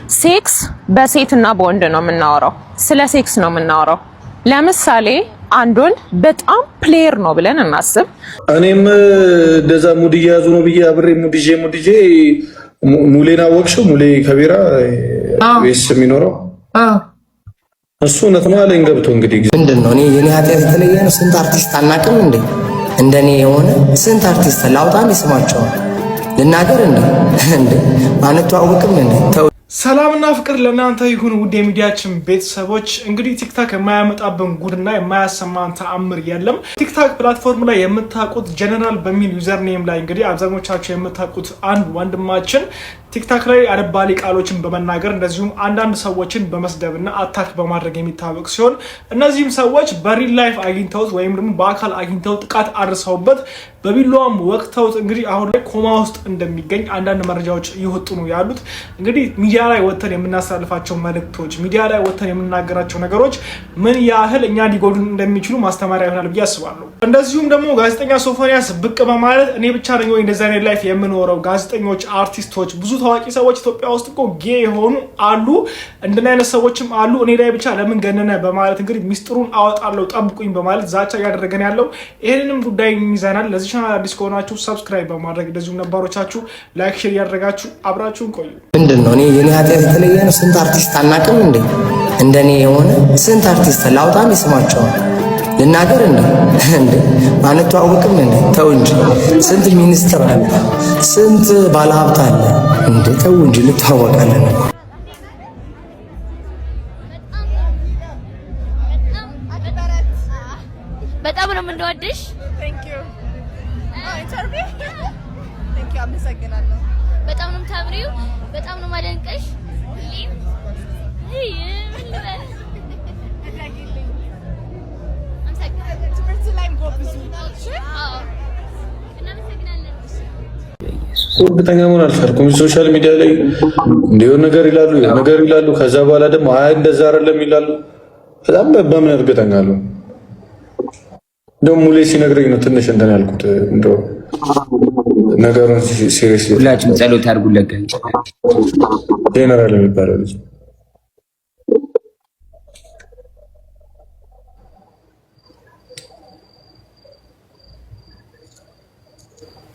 ሴክስ በሴትና በወንድ ነው የምናወራው። ስለ ሴክስ ነው የምናወራው። ለምሳሌ አንድ ወንድ በጣም ፕሌየር ነው ብለን እናስብ። እኔም እንደዛ ሙድ እየያዙ ነው ብዬ አብሬ ሙድጄ ሙሌን አወቅሽው? ሙሌ ከቢራ ቤስ የሚኖረው እሱ እውነት ነው አለኝ ገብቶ። እንግዲህ ምንድን ነው እኔ የኔ ኃጢአት የተለየ ነው? ስንት አርቲስት አናውቅም እንዴ? እንደኔ የሆነ ስንት አርቲስት ላውጣም ይስማቸዋል ልናገር እንዴ አንተዋወቅም እንዴ? ሰላምና ፍቅር ለእናንተ ይሁን ውድ የሚዲያችን ቤተሰቦች። እንግዲህ ቲክታክ የማያመጣብን ጉድና የማያሰማን ተአምር የለም። ቲክታክ ፕላትፎርም ላይ የምታውቁት ጀነራል በሚል ዩዘር ኔም ላይ እንግዲህ አብዛኞቻቸው የምታውቁት አንድ ወንድማችን ቲክታክ ላይ አልባሌ ቃሎችን በመናገር እንደዚሁም አንዳንድ ሰዎችን በመስደብና አታክ በማድረግ የሚታወቅ ሲሆን እነዚህም ሰዎች በሪል ላይፍ አግኝተውት ወይም ደግሞ በአካል አግኝተው ጥቃት አድርሰውበት በቢላዋም ወቅተውት እንግዲህ አሁን ላይ ኮማ ውስጥ እንደሚገኝ አንዳንድ መረጃዎች እየወጡ ነው ያሉት። እንግዲህ ሚዲያ ላይ ወጥተን የምናሳልፋቸው መልእክቶች፣ ሚዲያ ላይ ወጥተን የምናገራቸው ነገሮች ምን ያህል እኛ ሊጎዱን እንደሚችሉ ማስተማሪያ ይሆናል ብዬ አስባለሁ። እንደዚሁም ደግሞ ጋዜጠኛ ሶፎንያስ ብቅ በማለት እኔ ብቻ ነኝ ወይ እንደዛ አይነት ላይፍ የምኖረው? ጋዜጠኞች፣ አርቲስቶች፣ ብዙ ታዋቂ ሰዎች ኢትዮጵያ ውስጥ እኮ ጌ የሆኑ አሉ፣ እንደና አይነት ሰዎችም አሉ፣ እኔ ላይ ብቻ ለምን ገነነ በማለት እንግዲህ ሚስጥሩን አወጣለሁ ጠብቁኝ በማለት ዛቻ እያደረገን ያለው ይሄንንም ጉዳይ ይዘናል። ለዚህ ቻናል አዲስ ከሆናችሁ ሰብስክራይብ በማድረግ እንደዚሁም ነባሮቻችሁ ላይክ፣ ሼር እያደረጋችሁ አብራችሁን ቆዩ። ምንድነው እኔ የኔ ኃጢአት የተለየ ነው? ስንት አርቲስት አናውቅም እንዴ? እንደኔ የሆነ ስንት አርቲስት ላውጣም ይስማቸዋል ልናገር እንዴ አንተዋወቅም እንዴ? ተው እንጂ ስንት ሚኒስትር አለ፣ ስንት ባለሀብት አለ እንዴ? ተው እንጂ እንተዋወቃለን። በጣም ነው የምንወድሽ። በጣም ነው የምታምሪው። በጣም ነው ማደንቀሽ። እርግጠኛ መሆን አልቻልኩም። ሶሻል ሚዲያ ላይ እንዲሆን ነገር ይላሉ ከዛ በኋላ ደግሞ አይ እንደዛ አይደለም ይላሉ። በጣም በምን እርግጠኛ አሉ? እንደውም ሙሌ ሲነግረኝ ነው ትንሽ እንትን ያልኩት። እንደው ነገሩን ሲሪየስሊ ሁላችሁም ጸሎት አድርጉለት። ጄነራል የሚባለው ልጅ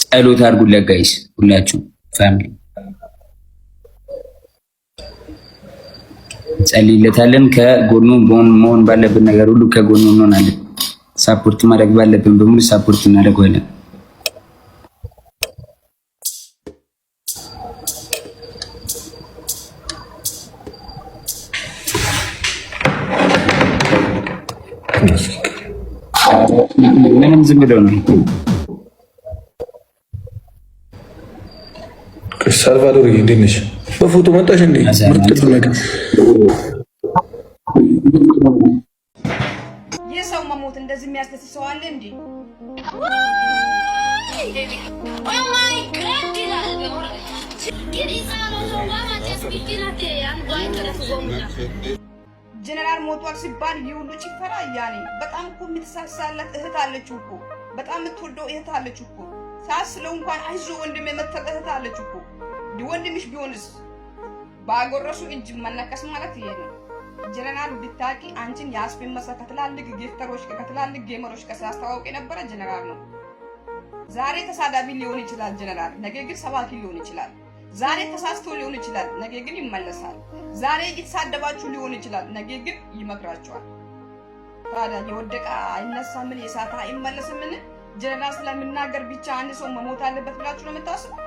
ጸሎት አድርጉለት ጋይስ፣ ሁላችሁም ፋሚሊ ጸልይለታለን። ከጎኑ መሆን ባለብን ነገር ሁሉ ከጎኑ እንሆናለን። ሳፖርት ማድረግ ባለብን በሙሉ ሳፖርት እናደርጋለን። ምንም ዝም ብለው ነው። ሳልቫዶር እንዴት ነሽ? በፎቶ መጣሽ እንዴ? ምርጥ ነገር የሰው መሞት እንደዚህ የሚያስደስት ሰው አለ እንዴ? ጀነራል ሞቷል ሲባል ይሁሉ ጭፈራ ያኔ በጣም እኮ የምትሳሳለት እህት አለችው እኮ፣ በጣም የምትወደው እህት አለችው እኮ። ሳስለው እንኳን አይዞ ወንድሜ የምትል እህት አለችው እኮ። ወንድምሽ ቢሆንስ ባጎረሱ እጅ መነከስ ማለት ይሄ ነው። ጀነራል ብታቂ አንቺን ያስፈመሰ ከትላልቅ ጊፍተሮች ከትላልቅ ጌመሮች ከሳስተዋውቅ የነበረ ጀነራል ነው። ዛሬ ተሳዳቢ ሊሆን ይችላል ጀነራል፣ ነገ ግን ሰባኪ ሊሆን ይችላል። ዛሬ ተሳስቶ ሊሆን ይችላል፣ ነገ ግን ይመለሳል። ዛሬ የተሳደባችሁ ሊሆን ይችላል፣ ነገ ግን ይመክራችኋል። ታዲያ የወደቀ አይነሳምን? የሳታ አይመለስምን? ጀነራል ስለምናገር ብቻ አንድ ሰው መሞት አለበት ብላችሁ ነው የምታስበው?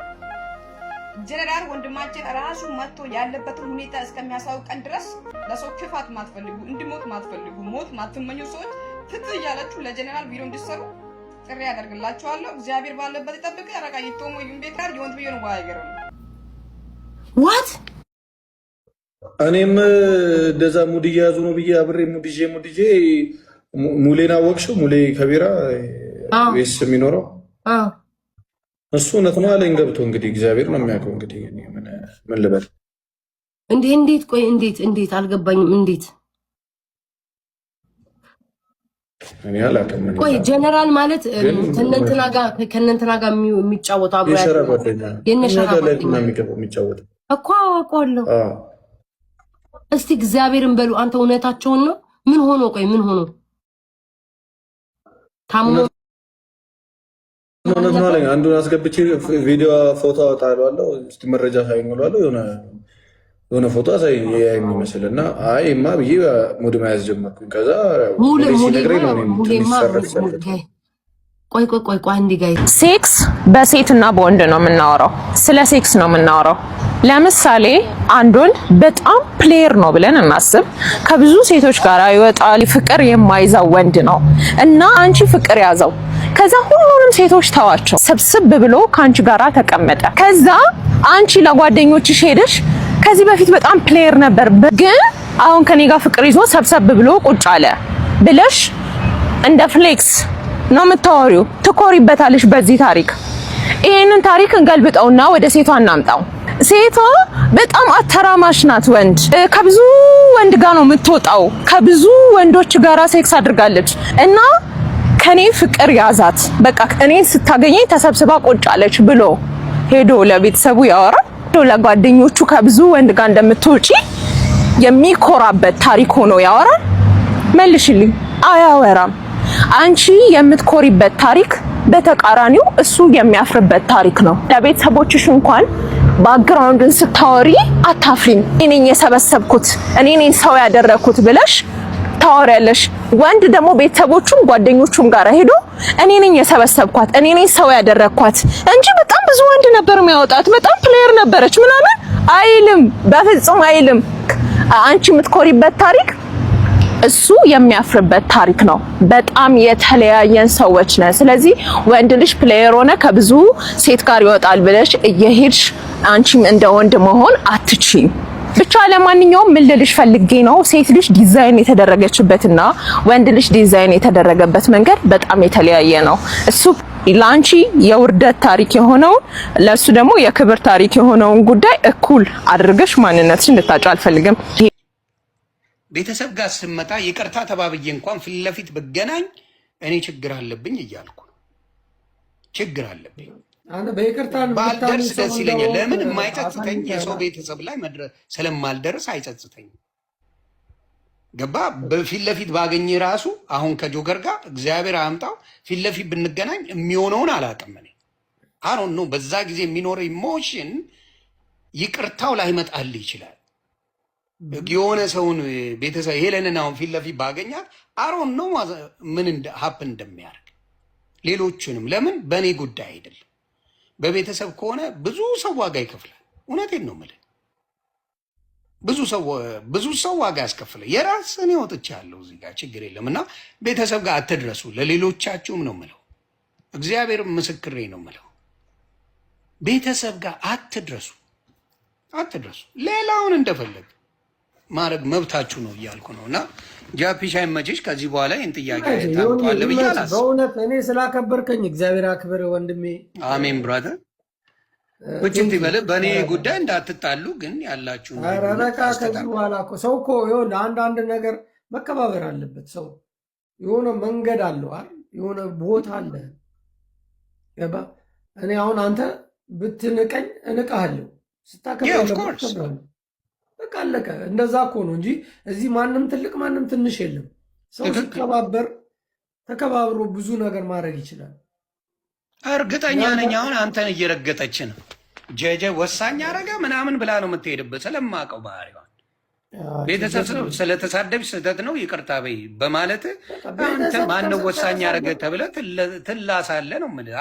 ጀነራል ወንድማችን ራሱ መጥቶ ያለበትን ሁኔታ እስከሚያሳውቀን ድረስ ለሰው ክፋት ማትፈልጉ፣ እንዲሞት ማትፈልጉ፣ ሞት ማትመኙ ሰዎች ፍትህ እያላችሁ ለጀነራል ቪዲዮ እንዲሰሩ ጥሪ ያደርግላችኋለሁ። እግዚአብሔር ባለበት ይጠብቅ። ያረጋ ይቶሞ ይምቤታር ይወንት ቢሆን ዋይገር ዋት እኔም እንደዛ ሙድ እየያዙ ነው ብዬ አብሬ ሙድጄ ሙሌን አወቅሽው? ሙሌ ከቢራ ቤስ የሚኖረው እሱ እውነት ነው አለኝ ገብቶ። እንግዲህ እግዚአብሔር ነው የሚያውቀው። እንግዲህ ምን ልበል? እንዴት ቆይ እንዴት አልገባኝም። እንዴት እኔ አላውቅም። ቆይ ጀነራል ማለት ከእነንትና ጋር የሚጫወተው አብሮ የሸራ ጓደኛ የነሸራ ጓደኛ የሚጫወተው እኮ አውቀዋለሁ። እስቲ እግዚአብሔርን በሉ አንተ እውነታቸውን ነው ምን ሆኖ ቆይ ምን ሆኖ ታሞ ነው ነው አንዱን አስገብቼ ቪዲዮ ፎቶ አወጣለሁ እስቲ መረጃ ሳይኖርዋለሁ የሆነ ፎቶ ሳይ የሚመስልና አይማ ብዬ ሙድ መያዝ ጀመርኩኝ ከዛ ሙሉ ሲነግረኝ ነው ቆይ አንዴ ጋይ ሴክስ በሴትና በወንድ ነው የምናወራው ስለ ሴክስ ነው የምናወራው ለምሳሌ አንድ ወንድ በጣም ፕሌየር ነው ብለን እናስብ ከብዙ ሴቶች ጋር ይወጣል ፍቅር የማይዛው ወንድ ነው እና አንቺ ፍቅር ያዘው ከዛ ሁሉንም ሴቶች ተዋቸው ሰብስብ ብሎ ካንቺ ጋራ ተቀመጠ ከዛ አንቺ ለጓደኞችሽ ሄደሽ ከዚህ በፊት በጣም ፕሌየር ነበር ግን አሁን ከኔ ጋር ፍቅር ይዞ ሰብሰብ ብሎ ቁጭ አለ ብለሽ እንደ ፍሌክስ ነው የምታወሪው ትኮሪበታለሽ በዚህ ታሪክ ይሄንን ታሪክ እንገልብጠውና ወደ ሴቷ እናምጣው ሴቷ በጣም አተራማሽ ናት ወንድ ከብዙ ወንድ ጋር ነው የምትወጣው ከብዙ ወንዶች ጋር ሴክስ አድርጋለች እና ከኔ ፍቅር ያዛት በቃ እኔ ስታገኘኝ ተሰብስባ ቁጭ አለች ብሎ ሄዶ ለቤተሰቡ ያወራል ለጓደኞቹ ከብዙ ወንድ ጋር እንደምትወጪ የሚኮራበት ታሪክ ሆኖ ያወራል መልሽልኝ አያወራም አንቺ የምትኮሪበት ታሪክ በተቃራኒው እሱ የሚያፍርበት ታሪክ ነው ለቤተሰቦችሽ እንኳን ባክግራውንድን ስታወሪ አታፍሪም እኔ ነኝ የሰበሰብኩት እኔ ነኝ ሰው ያደረኩት ብለሽ ታወሪያለሽ ወንድ ደግሞ ቤተሰቦቹም ጓደኞቹም ጋር ሄዶ እኔ ነኝ የሰበሰብኳት እኔ ነኝ ሰው ያደረኳት እንጂ በጣም ብዙ ወንድ ነበር የሚያወጣት በጣም ፕሌየር ነበረች ምናምን አይልም በፍጹም አይልም አንቺ የምትኮሪበት ታሪክ እሱ የሚያፍርበት ታሪክ ነው በጣም የተለያየን ሰዎች ነን ስለዚህ ወንድ ልጅ ፕሌየር ሆነ ከብዙ ሴት ጋር ይወጣል ብለሽ እየሄድሽ አንቺም እንደ ወንድ መሆን አትችይም ብቻ ለማንኛውም ምን ልልሽ ፈልጌ ነው ሴት ልጅ ዲዛይን የተደረገችበትና ወንድ ልጅ ዲዛይን የተደረገበት መንገድ በጣም የተለያየ ነው እሱ ላንቺ የውርደት ታሪክ የሆነው ለሱ ደግሞ የክብር ታሪክ የሆነውን ጉዳይ እኩል አድርገሽ ማንነትሽን እንድታጫ አልፈልግም ቤተሰብ ጋር ስመጣ ይቅርታ ተባብዬ እንኳን ፊት ለፊት ብገናኝ እኔ ችግር አለብኝ እያልኩ ችግር አለብኝ አንተ በይቅርታ ባልደርስ ደስ ይለኛል ለምን የማይጸጽተኝ የሰው ቤተሰብ ላይ ስለማልደርስ አይጸጽተኝ ገባ በፊት ለፊት ባገኝ ራሱ አሁን ከጆገር ጋር እግዚአብሔር አምጣው ፊት ለፊት ብንገናኝ የሚሆነውን አላውቅም እኔ አሮን ነው በዛ ጊዜ የሚኖር ኢሞሽን ይቅርታው ላይ መጣል ይችላል የሆነ ሰውን ቤተሰብ ሄለንን አሁን ፊት ለፊት ባገኛት አሮን ነው ምን ሀፕን እንደሚያደርግ ሌሎቹንም ለምን በእኔ ጉዳይ አይደለም በቤተሰብ ከሆነ ብዙ ሰው ዋጋ ይከፍላል እውነቴን ነው የምልህ ብዙ ሰው ዋጋ ያስከፍላል የራስን ይወጥቻለሁ እዚህ ጋር ችግር የለም እና ቤተሰብ ጋር አትድረሱ ለሌሎቻችሁም ነው የምለው እግዚአብሔር ምስክሬ ነው የምለው ቤተሰብ ጋር አትድረሱ ሌላውን እንደፈለግ ማድረግ መብታችሁ ነው እያልኩ ነው እና ጃፒሻ ይመችሽ ከዚህ በኋላ ይህን ጥያቄ ታምጧል ብዬ አላስብም በእውነት እኔ ስላከበርከኝ እግዚአብሔር አክብር ወንድሜ አሜን ብራዘር ቁጭት ይበል በእኔ ጉዳይ እንዳትጣሉ ግን ያላችሁ ረረቃ ከዚህ በኋላ ሰው እኮ ይኸውልህ አንዳንድ ነገር መከባበር አለበት ሰው የሆነ መንገድ አለው የሆነ ቦታ አለ ገባ እኔ አሁን አንተ ብትንቀኝ እንቃለሁ ስታከብር በቃ አለቀ እንደዛ እኮ ነው እንጂ እዚህ ማንም ትልቅ ማንም ትንሽ የለም ሰው ሲከባበር ተከባብሮ ብዙ ነገር ማድረግ ይችላል እርግጠኛ ነኝ አሁን አንተን እየረገጠች ነው ጀጀ ወሳኝ አረጋ ምናምን ብላ ነው የምትሄድበት ስለማውቀው ባህሪዋን ቤተሰብ ስለተሳደብሽ ስህተት ነው ይቅርታ በይ በማለት አንተ ማነው ወሳኝ አረገ ተብለህ ትላሳለህ ነው የምልህ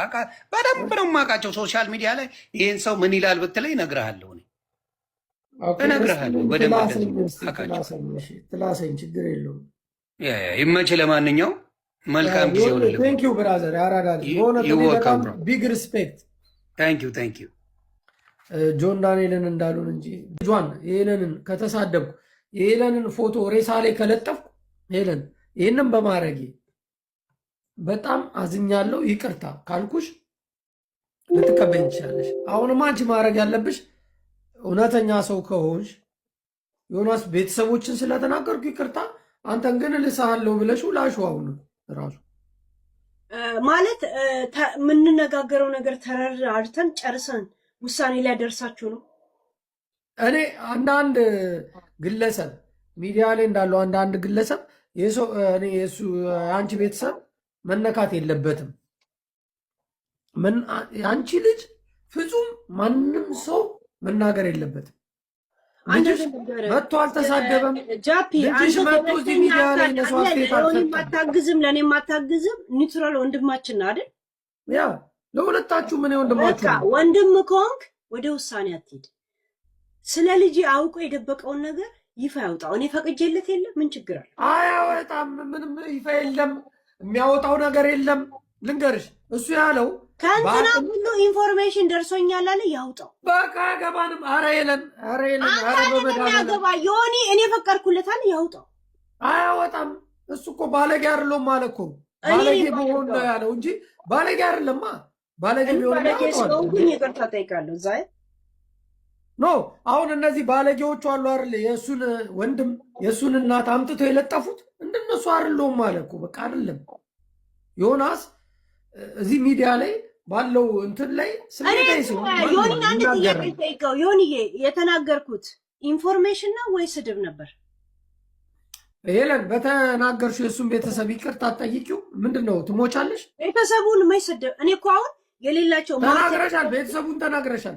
በደንብ ነው የማውቃቸው ሶሻል ሚዲያ ላይ ይህን ሰው ምን ይላል ብትለኝ እነግርሃለሁ እነግርሃለሁ በደንብ ትላሰኝ ችግር የለውም ይመች ለማንኛውም መልካም ጊዜ ሆነልህ ቴንኪው ብራዘር ያራዳል በጣም ቢግ ሪስፔክት ታንኪዩ ጆን ዳንኤልን እንዳሉን እንጂ ጆን ሄለንን ከተሳደብኩ የሄለንን ፎቶ ሬሳ ላይ ከለጠፍኩ ሄለን ይህንን በማድረጌ በጣም አዝኛለሁ ይቅርታ ካልኩሽ ልትቀበኝ ትችላለሽ አሁንም አንቺ ማድረግ ያለብሽ እውነተኛ ሰው ከሆንሽ ዮናስ ቤተሰቦችን ስለተናገርኩ ይቅርታ አንተን ግን ልሳለሁ ብለሽ ላሹ አሁን ራሱ ማለት የምንነጋገረው ነገር ተረዳርተን ጨርሰን ውሳኔ ላይ ደርሳችሁ ነው እኔ አንዳንድ ግለሰብ ሚዲያ ላይ እንዳለው አንድ ግለሰብ የሱ አንቺ ቤተሰብ መነካት የለበትም። አንቺ ልጅ ፍጹም ማንም ሰው መናገር የለበትም። ልጅሽ መጥቶ አልተሳደበም። ልጅሽ መጥቶ እዚህ ሚዲያ ላይ ማታግዝም ለእኔ ማታግዝም ኒውትራል ወንድማችን አይደል? ያ ለሁለታችሁ ምን ወንድማችሁ ወንድም ከሆንክ ወደ ውሳኔ አትሄድ። ስለ ልጅ አውቆ የደበቀውን ነገር ይፋ ያውጣው። እኔ ፈቅጄለት የለም ምን ችግር አለ? አያወጣም። ምንም ይፋ የለም፣ የሚያወጣው ነገር የለም። ልንገርሽ እሱ ያለው ከእንትና ሁሉ ኢንፎርሜሽን ደርሶኛል አለ ያውጣው። በቃ ገባንም። ኧረ የለም ያገባ ዮኒ እኔ ፈቀድኩለት አለ ያውጣው። አያወጣም። እሱ እኮ ባለጌ አይደለም ማለት እኮ ባለጌ ቢሆን ነው ያለው እንጂ ባለጌ አይደለማ። ባለጌ ቢሆን ስለሆንኩኝ ይቅርታ ጠይቃለሁ። እዛ ኖ አሁን እነዚህ ባለጌዎቹ አሉ አይደል? የእሱን ወንድም የእሱን እናት አምጥተው የለጠፉት እንደነሱ አይደለም ማለት እኮ በቃ አይደለም። ዮናስ እዚህ ሚዲያ ላይ ባለው እንትን ላይ ስለዚህ ዮኒ አንድ ጥያቄ ጠይቀው። ዮኒዬ የተናገርኩት ኢንፎርሜሽን ነው ወይ ስድብ ነበር? ሄለን በተናገርሽ የእሱን ቤተሰብ ይቅርታ ጠይቂው። ምንድነው ትሞቻለሽ? ቤተሰቡን የማይሰደብ እኔ እኮ አሁን የሌላቸው ተናግረሻል። ቤተሰቡን ተናግረሻል።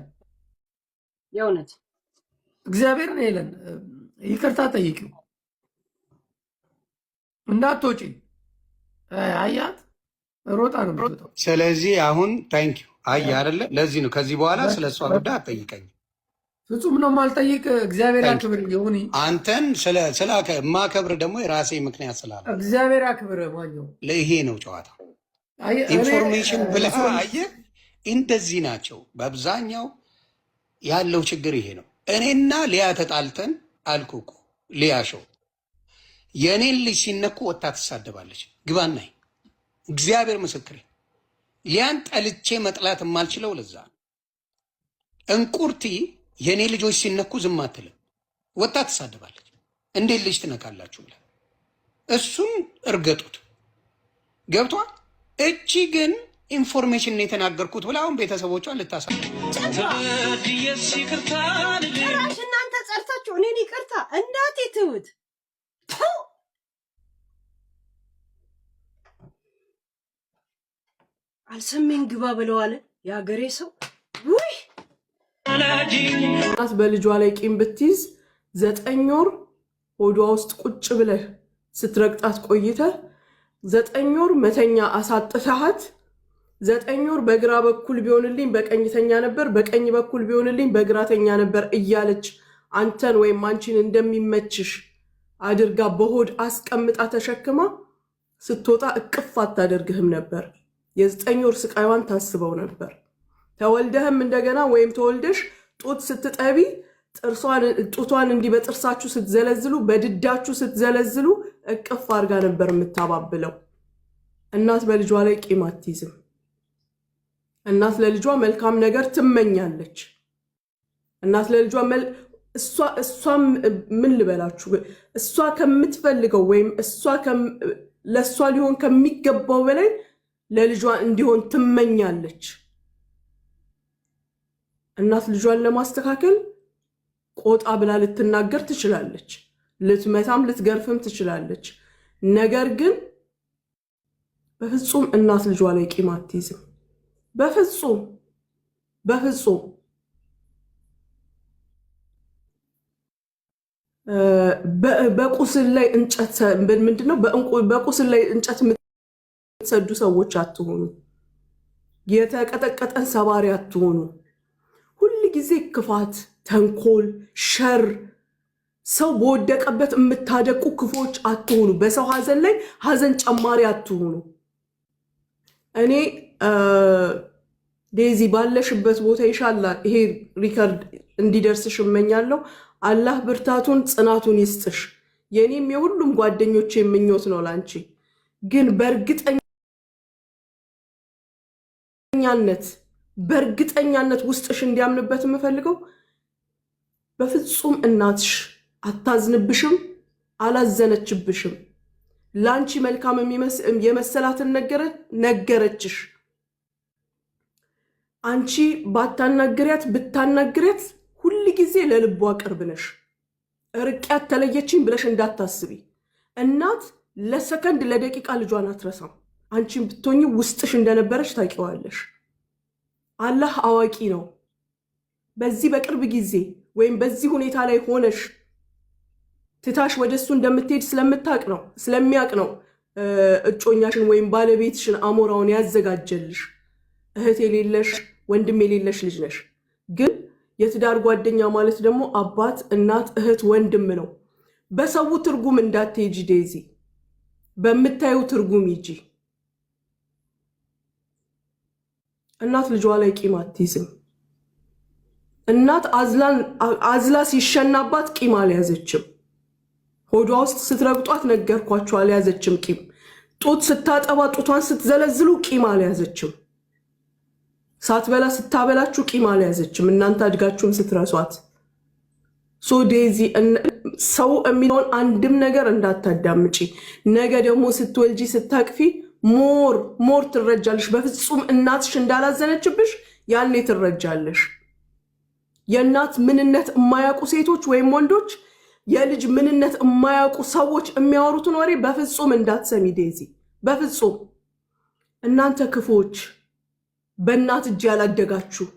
የእውነት እግዚአብሔርን ሄለን ይቅርታ ጠይቂው እንዳትወጪ። አያት ሮጣ ነው የምትወጣው። ስለዚህ አሁን ታንኪዩ አይ አይደለ? ለዚህ ነው ከዚህ በኋላ ስለሷ ጉዳይ አትጠይቀኝ። ፍጹም ነው ማልጠይቅ። እግዚአብሔር ያክብር። ይሁን አንተን ስላከ ማከብር ደግሞ የራሴ ምክንያት ስላለ እግዚአብሔር ያክብር። ማኛው ለይሄ ነው ጨዋታ። ኢንፎርሜሽን ብለህ አየህ፣ እንደዚህ ናቸው በአብዛኛው ያለው ችግር ይሄ ነው። እኔና ሊያ ተጣልተን አልኩ እኮ ሊያ ሾው የእኔን ልጅ ሲነኩ ወጣ ትሳደባለች። ግባናይ እግዚአብሔር ምስክሬ፣ ሊያን ጠልቼ መጥላት የማልችለው ለዛ እንቁርቲ የእኔ ልጆች ሲነኩ ዝም አትልም፣ ወጣ ትሳደባለች። እንዴት ልጅ ትነካላችሁ ብላ እሱን እርገጡት። ገብቷል። እቺ ግን ኢንፎርሜሽን ነው የተናገርኩት ብላ አሁን ቤተሰቦቿን ልታሳብ ጭራሽ እናንተ ጸርታችሁ እኔን ይቅርታ እናቴ ትውት አልሰሜን ግባ ብለዋል የሀገሬ ሰው። ውይ እናት በልጇ ላይ ቂም ብትይዝ 9 ወር ሆዷ ውስጥ ቁጭ ብለህ ስትረግጣት ቆይተህ 9 ወር መተኛ አሳጥተሃት 9 ወር በግራ በኩል ቢሆንልኝ በቀኝተኛ ነበር፣ በቀኝ በኩል ቢሆንልኝ በግራተኛ ነበር እያለች አንተን ወይም አንቺን እንደሚመችሽ አድርጋ በሆድ አስቀምጣ ተሸክማ ስትወጣ እቅፍ አታደርግህም ነበር። የ9 ወር ስቃይዋን ታስበው ነበር። ተወልደህም እንደገና ወይም ተወልደሽ ጡት ስትጠቢ ጡቷን እንዲህ በጥርሳችሁ ስትዘለዝሉ በድዳችሁ ስትዘለዝሉ እቅፍ አድርጋ ነበር የምታባብለው። እናት በልጇ ላይ ቂም አትይዝም። እናት ለልጇ መልካም ነገር ትመኛለች። እናት ለልጇ እሷ ምን ልበላችሁ፣ እሷ ከምትፈልገው ወይም ለእሷ ሊሆን ከሚገባው በላይ ለልጇ እንዲሆን ትመኛለች። እናት ልጇን ለማስተካከል ቆጣ ብላ ልትናገር ትችላለች፣ ልትመታም ልትገርፍም ትችላለች። ነገር ግን በፍጹም እናት ልጇ ላይ ቂም አትይዝም። በፍጹም በፍጹም። በቁስል ላይ እንጨት ምንድነው? በቁስል ላይ እንጨት የምትሰዱ ሰዎች አትሆኑ። የተቀጠቀጠን ሰባሪ አትሆኑ። ሁል ጊዜ ክፋት፣ ተንኮል፣ ሸር ሰው በወደቀበት የምታደቁ ክፎች አትሆኑ። በሰው ሀዘን ላይ ሀዘን ጨማሪ አትሆኑ። እኔ ዴዚ ባለሽበት ቦታ ይሻላል ይሄ ሪከርድ እንዲደርስሽ እመኛለሁ። አላህ ብርታቱን ጽናቱን ይስጥሽ። የኔም የሁሉም ጓደኞች የምኞት ነው ላንቺ። ግን በእርግጠኛነት ውስጥሽ እንዲያምንበት የምፈልገው በፍጹም እናትሽ አታዝንብሽም፣ አላዘነችብሽም። ላንቺ መልካም የመሰላትን ነገረችሽ። አንቺ ባታናግሪያት ብታናግሪያት ሁል ጊዜ ለልቧ ቅርብ ነሽ። ርቀት ተለየችኝ ብለሽ እንዳታስቢ። እናት ለሰከንድ ለደቂቃ ልጇን አትረሳም። አንቺን ብትሆኚ ውስጥሽ እንደነበረች ታውቂዋለሽ። አላህ አዋቂ ነው። በዚህ በቅርብ ጊዜ ወይም በዚህ ሁኔታ ላይ ሆነሽ ትታሽ ወደሱ እንደምትሄድ ስለሚያቅ ነው እጮኛሽን ወይም ባለቤትሽን አሞራውን ያዘጋጀልሽ። እህት የሌለሽ ወንድም የሌለሽ ልጅ ነሽ። ግን የትዳር ጓደኛ ማለት ደግሞ አባት፣ እናት፣ እህት፣ ወንድም ነው። በሰው ትርጉም እንዳትሄጂ ዴዚ፣ በምታዩ ትርጉም ሂጂ። እናት ልጇ ላይ ቂም አትይዝም። እናት አዝላ ሲሸናባት ቂም አልያዘችም። ሆዷ ውስጥ ስትረግጧት ነገርኳቸው አልያዘችም ቂም። ጡት ስታጠባ ጡቷን ስትዘለዝሉ ቂም አልያዘችም። ሳትበላ ስታበላችሁ ቂም አልያዘችም። እናንተ አድጋችሁም ስትረሷት። ሶ ዴዚ ሰው የሚለውን አንድም ነገር እንዳታዳምጪ። ነገ ደግሞ ስትወልጂ ስታቅፊ ሞር ትረጃለሽ። በፍጹም እናትሽ እንዳላዘነችብሽ ያኔ ትረጃለሽ። የእናት ምንነት የማያውቁ ሴቶች ወይም ወንዶች፣ የልጅ ምንነት የማያውቁ ሰዎች የሚያወሩትን ወሬ በፍጹም እንዳትሰሚ ዴዚ፣ በፍጹም። እናንተ ክፉዎች፣ በእናት እጅ ያላደጋችሁ፣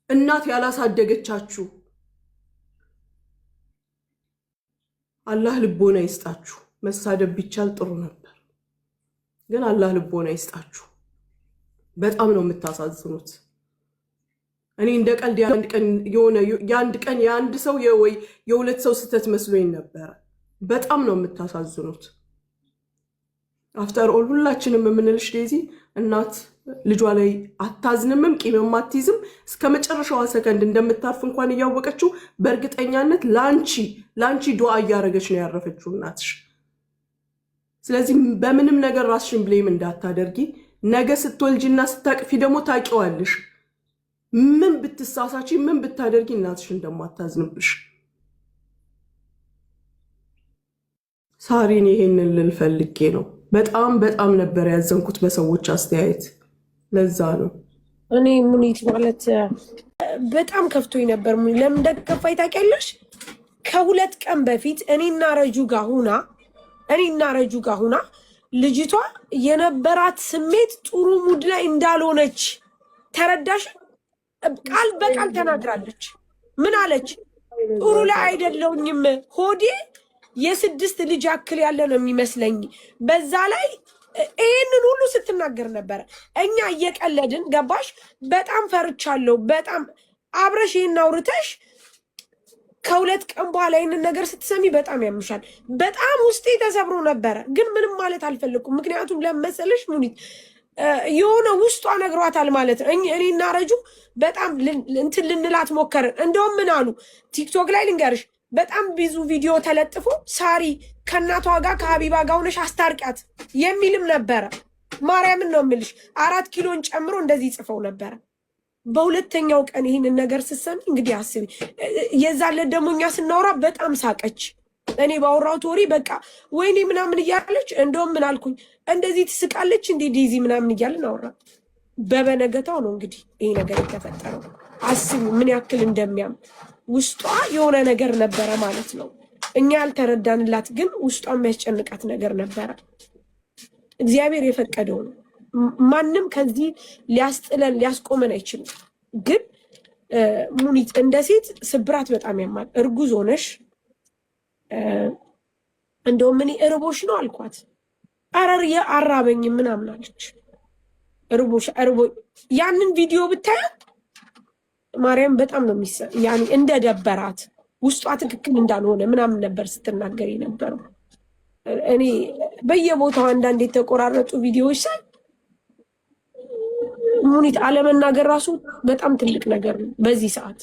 እናት ያላሳደገቻችሁ፣ አላህ ልቦና ይስጣችሁ። መሳደብ ቢቻል ጥሩ ነበር፣ ግን አላህ ልቦና ይስጣችሁ። በጣም ነው የምታሳዝኑት። እኔ እንደ ቀልድ የአንድ ቀን የአንድ ሰው ወይ የሁለት ሰው ስህተት መስሎኝ ነበረ። በጣም ነው የምታሳዝኑት። አፍተር ኦል ሁላችንም የምንልሽ ዴዚ፣ እናት ልጇ ላይ አታዝንምም፣ ቂምም አትይዝም። እስከ መጨረሻዋ ሰከንድ እንደምታርፍ እንኳን እያወቀችው በእርግጠኛነት ለአንቺ ዱዓ እያደረገች ነው ያረፈችው እናትሽ። ስለዚህ በምንም ነገር ራስሽን ብሌም እንዳታደርጊ። ነገ ስትወልጂና ስታቅፊ ደግሞ ታውቂዋለሽ ምን ብትሳሳቺ ምን ብታደርጊ እናትሽ እንደማታዝንብሽ። ሳሪን ይሄንን ልል ፈልጌ ነው። በጣም ነበር ያዘንኩት በሰዎች አስተያየት። ለዛ ነው እኔ ሙኒት ማለት በጣም ከፍቶኝ ነበር። ለምን እንደከፋኝ ታውቂያለሽ? ከሁለት ቀን በፊት እኔና ረጁ ጋር ሁና ልጅቷ የነበራት ስሜት ጥሩ ሙድ ላይ እንዳልሆነች ተረዳሽ? ቃል በቃል ተናግራለች። ምን አለች? ጥሩ ላይ አይደለሁኝም፣ ሆዴ የ6 ልጅ ያክል ያለ ነው የሚመስለኝ። በዛ ላይ ይህንን ሁሉ ስትናገር ነበረ። እኛ እየቀለድን ገባሽ? በጣም ፈርቻለሁ። በጣም አብረሽ ይህን አውርተሽ ከሁለት ቀን በኋላ ይህንን ነገር ስትሰሚ በጣም ያምሻል። በጣም ውስጤ ተሰብሮ ነበረ፣ ግን ምንም ማለት አልፈለኩም። ምክንያቱም ለመሰለሽ ሙኒት የሆነ ውስጧ ነግሯታል ማለት ነው። እኔና ረጁ በጣም እንትን ልንላት ሞከርን። እንደውም ምን አሉ ቲክቶክ ላይ ልንገርሽ፣ በጣም ብዙ ቪዲዮ ተለጥፎ ሳሪ ከእናቷ ጋር ከሀቢባ ጋር ሆነሽ አስታርቂያት የሚልም ነበረ። ማርያምን ነው የምልሽ 4 ኪሎን ጨምሮ እንደዚህ ጽፈው ነበረ። በሁለተኛው ቀን ይህንን ነገር ስትሰሚ እንግዲህ አስቢ። የዛለት ደግሞ እኛ ስናወራ በጣም ሳቀች። እኔ ባወራሁት ወሬ በቃ ወይኔ ምናምን እያለች እንደውም ምን አልኩኝ፣ እንደዚህ ትስቃለች እንዴ ዴዚ ምናምን እያልን አወራ። በበነገታው ነው እንግዲህ ይሄ ነገር የተፈጠረው። አስቢ ምን ያክል እንደሚያም ውስጧ የሆነ ነገር ነበረ ማለት ነው። እኛ ያልተረዳንላት ግን ውስጧ የሚያስጨንቃት ነገር ነበረ። እግዚአብሔር የፈቀደው ነው። ማንም ከዚህ ሊያስጥለን ሊያስቆመን አይችልም። ግን ሙኒት እንደ ሴት ስብራት በጣም ያማል። እርጉዝ ሆነሽ እንደውም እኔ እርቦሽ ነው አልኳት። አረር አራበኝ ምናምን አለች። እርቦ ያንን ቪዲዮ ብታያት ማርያም በጣም ነው ያኔ እንደደበራት ውስጧ ትክክል እንዳልሆነ ምናምን ነበር ስትናገር የነበረው። እኔ በየቦታው አንዳንድ የተቆራረጡ ቪዲዮዎች ሳይ ሙኒት አለመናገር ራሱ በጣም ትልቅ ነገር ነው። በዚህ ሰዓት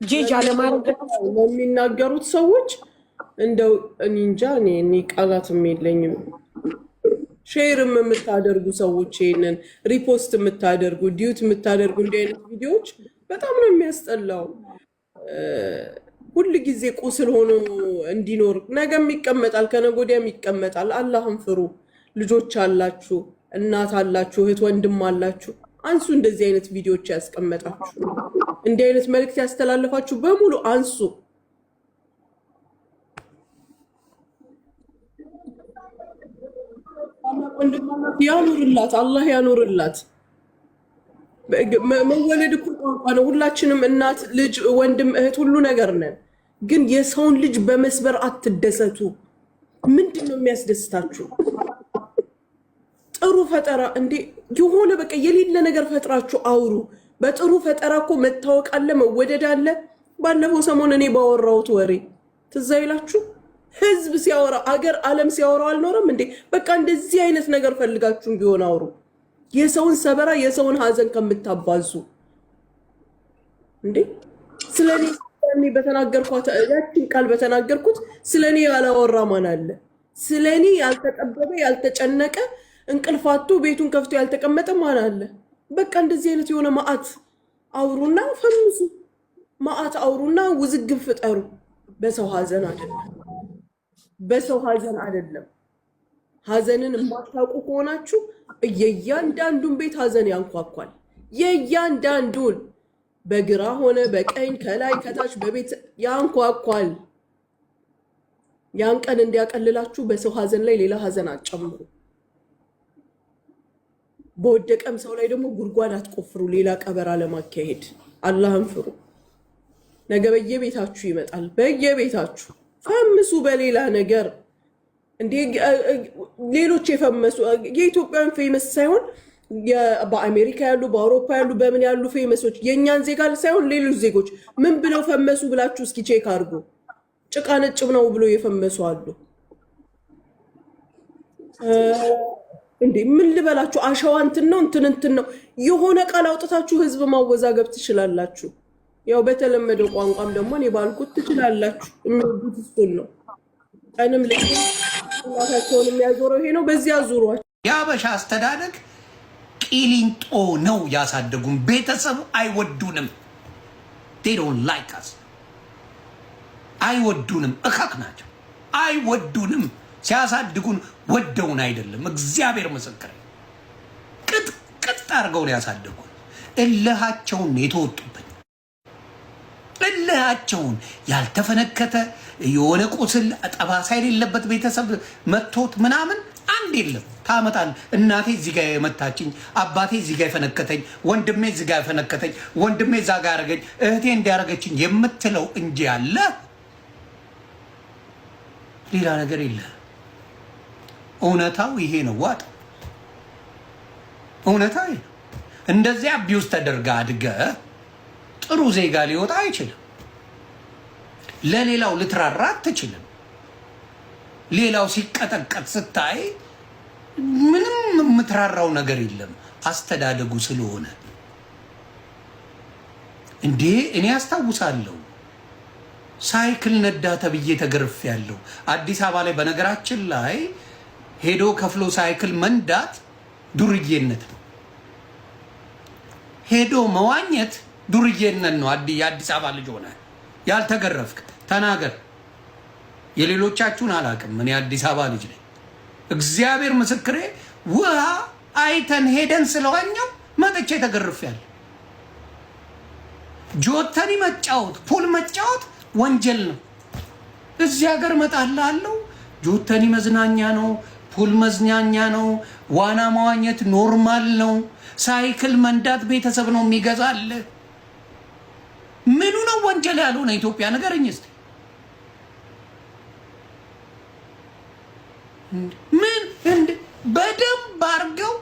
ጄጅ አለማድረግ የሚናገሩት ሰዎች እንደው እንጃ እኔ ቃላትም የለኝም። ሼርም የምታደርጉ ሰዎች ይሄንን ሪፖስት የምታደርጉ ዲዩት የምታደርጉ እንዲህ አይነት ቪዲዮዎች በጣም ነው የሚያስጠላው። ሁል ጊዜ ቁስል ሆኖ እንዲኖር ነገም ይቀመጣል፣ ከነገ ወዲያም ይቀመጣል። አላህን ፍሩ። ልጆች አላችሁ፣ እናት አላችሁ፣ እህት ወንድም አላችሁ። አንሱ። እንደዚህ አይነት ቪዲዮዎች ያስቀመጣችሁ፣ እንዲህ አይነት መልእክት ያስተላለፋችሁ በሙሉ አንሱ። ወንድማማች ያኑርላት፣ አላህ ያኑርላት። መወለድ እኮ ቋንቋ ነው። ሁላችንም እናት፣ ልጅ፣ ወንድም፣ እህት ሁሉ ነገር ነን። ግን የሰውን ልጅ በመስበር አትደሰቱ። ምንድን ነው የሚያስደስታችሁ? ጥሩ ፈጠራ እንዴ የሆነ በቃ የሌለ ነገር ፈጥራችሁ አውሩ። በጥሩ ፈጠራ እኮ መታወቅ አለ፣ መወደድ አለ። ባለፈው ሰሞን እኔ ባወራሁት ወሬ ትዝ ይላችሁ? ህዝብ ሲያወራ አገር ዓለም ሲያወራው አልኖረም እንዴ? በቃ እንደዚህ አይነት ነገር ፈልጋችሁም ቢሆን አውሩ። የሰውን ሰበራ የሰውን ሀዘን ከምታባዙ እንዴ ስለኔ በተናገርኳት ያችን ቃል በተናገርኩት ስለኔ ያላወራ ማን አለ? ስለኔ ያልተጠበበ ያልተጨነቀ እንቅልፋቱ ቤቱን ከፍቶ ያልተቀመጠ ማን አለ? በቃ እንደዚህ አይነት የሆነ ማአት አውሩና ፈምሱ። ማአት አውሩና ውዝግብ ፍጠሩ። በሰው ሀዘን አይደለም፣ በሰው ሀዘን አይደለም። ሀዘንን የማታውቁ ከሆናችሁ የእያንዳንዱን ቤት ሀዘን ያንኳኳል። የእያንዳንዱን በግራ ሆነ በቀኝ ከላይ ከታች በቤት ያንኳኳል። ያን ቀን እንዲያቀልላችሁ በሰው ሀዘን ላይ ሌላ ሀዘን አትጨምሩ። በወደቀም ሰው ላይ ደግሞ ጉድጓድ አትቆፍሩ። ሌላ ቀበራ ለማካሄድ አላህን ፍሩ። ነገ በየቤታችሁ ይመጣል። በየቤታችሁ ፈምሱ በሌላ ነገር እንዴ ሌሎች የፈመሱ የኢትዮጵያን ፌመስ ሳይሆን በአሜሪካ ያሉ በአውሮፓ ያሉ በምን ያሉ ፌመሶች የእኛን ዜጋ ሳይሆን ሌሎች ዜጎች ምን ብለው ፈመሱ ብላችሁ እስኪ ቼክ አድርጉ። ጭቃ ነጭ ነው ብሎ የፈመሱ አሉ። እንዴ ምን ልበላችሁ? አሸዋ እንትን ነው እንትን ነው የሆነ ቃል አውጥታችሁ ህዝብ ማወዛገብ ትችላላችሁ። ያው በተለመደው ቋንቋም ደግሞ እኔ ባልኩት ትችላላችሁ። የሚወዱት እሱን ነው። ቀንም ልጅታቸውን የሚያዞረው ይሄ ነው። በዚያ ዙሯቸው የአበሻ አስተዳደግ ቂሊንጦ ነው ያሳደጉን። ቤተሰብ አይወዱንም። they don't like us አይወዱንም። እካክ ናቸው። አይወዱንም። ሲያሳድጉን ወደውን አይደለም። እግዚአብሔር ምስክር ቅጥቅጥ አድርገው ነው ያሳደጉን። እልሃቸውን የተወጡበት እልሃቸውን ያልተፈነከተ የሆነ ቁስል ጠባሳ የሌለበት ቤተሰብ መቶት ምናምን አንድ የለም። ታመጣል። እናቴ እዚህ ጋር የመታችኝ፣ አባቴ እዚህ ጋር የፈነከተኝ፣ ወንድሜ እዚህ ጋር የፈነከተኝ፣ ወንድሜ እዛ ጋር ያረገኝ፣ እህቴ እንዲያረገችኝ የምትለው እንጂ ያለ ሌላ ነገር የለ። እውነታው ይሄ ነው። ዋጥ እውነታው ይሄ ነው። እንደዚህ አቢውስ ተደርጋ አድገ ጥሩ ዜጋ ሊወጣ አይችልም። ለሌላው ልትራራ አትችልም። ሌላው ሲቀጠቀጥ ስታይ ምንም የምትራራው ነገር የለም። አስተዳደጉ ስለሆነ እንዴ እኔ አስታውሳለሁ ሳይክል ነዳ ተብዬ ተገርፌያለሁ። አዲስ አበባ ላይ በነገራችን ላይ ሄዶ ከፍሎ ሳይክል መንዳት ዱርዬነት ነው። ሄዶ መዋኘት ዱርዬነት ነው። የአዲስ አበባ ልጅ ሆነ ያልተገረፍክ ተናገር። የሌሎቻችሁን አላውቅም። እኔ አዲስ አበባ ልጅ ነኝ። እግዚአብሔር ምስክሬ። ውሃ አይተን ሄደን ስለዋኘው መጥቼ ተገርፌያለሁ። ጆተኒ መጫወት ፑል መጫወት ወንጀል ነው። እዚህ ሀገር እመጣልሃለሁ። ጆተኒ መዝናኛ ነው፣ ፑል መዝናኛ ነው፣ ዋና መዋኘት ኖርማል ነው። ሳይክል መንዳት ቤተሰብ ነው የሚገዛልህ። ምኑ ነው ወንጀል ያልሆነ? ኢትዮጵያ ንገረኝ እስኪ። ምን እንደ በደንብ አድርገው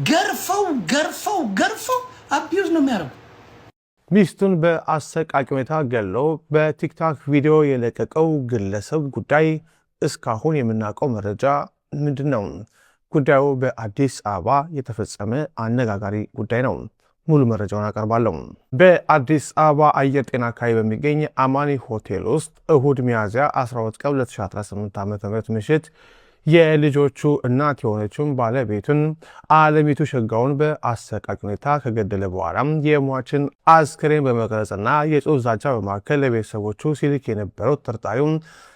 ገርፈው አቢዩዝ ነው የሚያደርጉ። ሚስቱን በአሰቃቂ ሁኔታ ገለው በቲክታክ ቪዲዮ የለቀቀው ግለሰብ ጉዳይ እስካሁን የምናውቀው መረጃ ምንድን ነው? ጉዳዩ በአዲስ አበባ የተፈጸመ አነጋጋሪ ጉዳይ ነው። ሙሉ መረጃውን አቀርባለሁ። በአዲስ አበባ አየር ጤና አካባቢ በሚገኝ አማኒ ሆቴል ውስጥ እሁድ ሚያዝያ 12 ቀን 2018 ዓ.ም ምሽት የልጆቹ እናት የሆነችውን ባለቤቱን አለሚቱ ሸጋውን በአሰቃቂ ሁኔታ ከገደለ በኋላ የሟችን አስክሬን በመቅረጽና የጽሑፍ ዛቻ በማከል ለቤተሰቦቹ ሲልክ የነበረው ተጠርጣሪው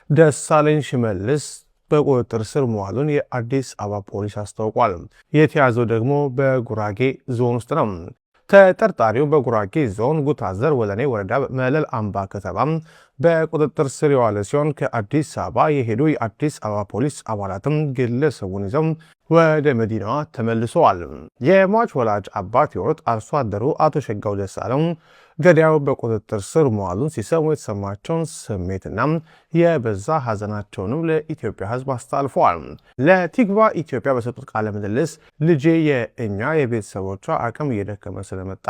ደሳለኝ ሽመልስ በቁጥጥር ስር መዋሉን የአዲስ አበባ ፖሊስ አስታውቋል። የተያዘው ደግሞ በጉራጌ ዞን ውስጥ ነው። ተጠርጣሪው በጉራጌ ዞን ጉታዘር ወለኔ ወረዳ መለል አምባ ከተማ በቁጥጥር ስር የዋለ ሲሆን ከአዲስ አበባ የሄዱ የአዲስ አበባ ፖሊስ አባላትም ግለሰቡን ይዘው ወደ መዲናዋ ተመልሰዋል። የሟች ወላጅ አባት የሆኑት አርሶ አደሩ አቶ ሸጋው ደሳለኝ ገዳዩ በቁጥጥር ስር መዋሉን ሲሰሙ የተሰማቸውን ስሜትና የበዛ ሐዘናቸውንም ለኢትዮጵያ ሕዝብ አስተላልፈዋል። ለቲክቫ ኢትዮጵያ በሰጡት ቃለ ምልልስ ልጄ የእኛ የቤተሰቦቿ አቅም እየደከመ ስለመጣ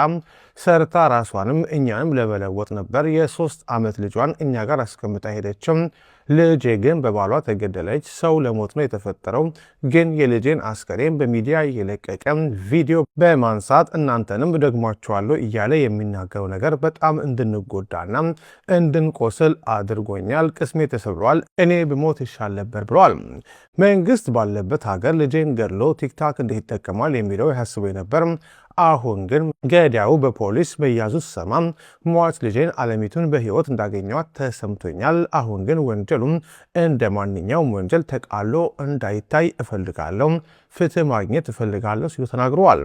ሰርታ ራሷንም እኛንም ለመለወጥ ነበር የ3 ዓመት ልጇን እኛ ጋር አስቀምጣ ሄደችም። ልጄ ግን በባሏ ተገደለች። ሰው ለሞት ነው የተፈጠረው። ግን የልጄን አስከሬን በሚዲያ የለቀቀ ቪዲዮ በማንሳት እናንተንም ደግሟቸዋለሁ እያለ የሚናገረው ነገር በጣም እንድንጎዳና እንድንቆስል አድርጎኛል። ቅስሜ ተሰብሯል። እኔ ብሞት ይሻል ነበር ብለዋል። መንግስት ባለበት ሀገር ልጄን ገድሎ ቲክታክ እንዴት ይጠቀማል የሚለው ያስበው ነበር። አሁን ግን ገዳዩ በፖሊስ መያዙ ሰማ ሟች ልጄን አለሚቱን በህይወት እንዳገኘዋት ተሰምቶኛል። አሁን ግን ወንጀሉም እንደ ማንኛውም ወንጀል ተቃሎ እንዳይታይ እፈልጋለሁ፣ ፍትህ ማግኘት እፈልጋለሁ ሲሉ ተናግረዋል።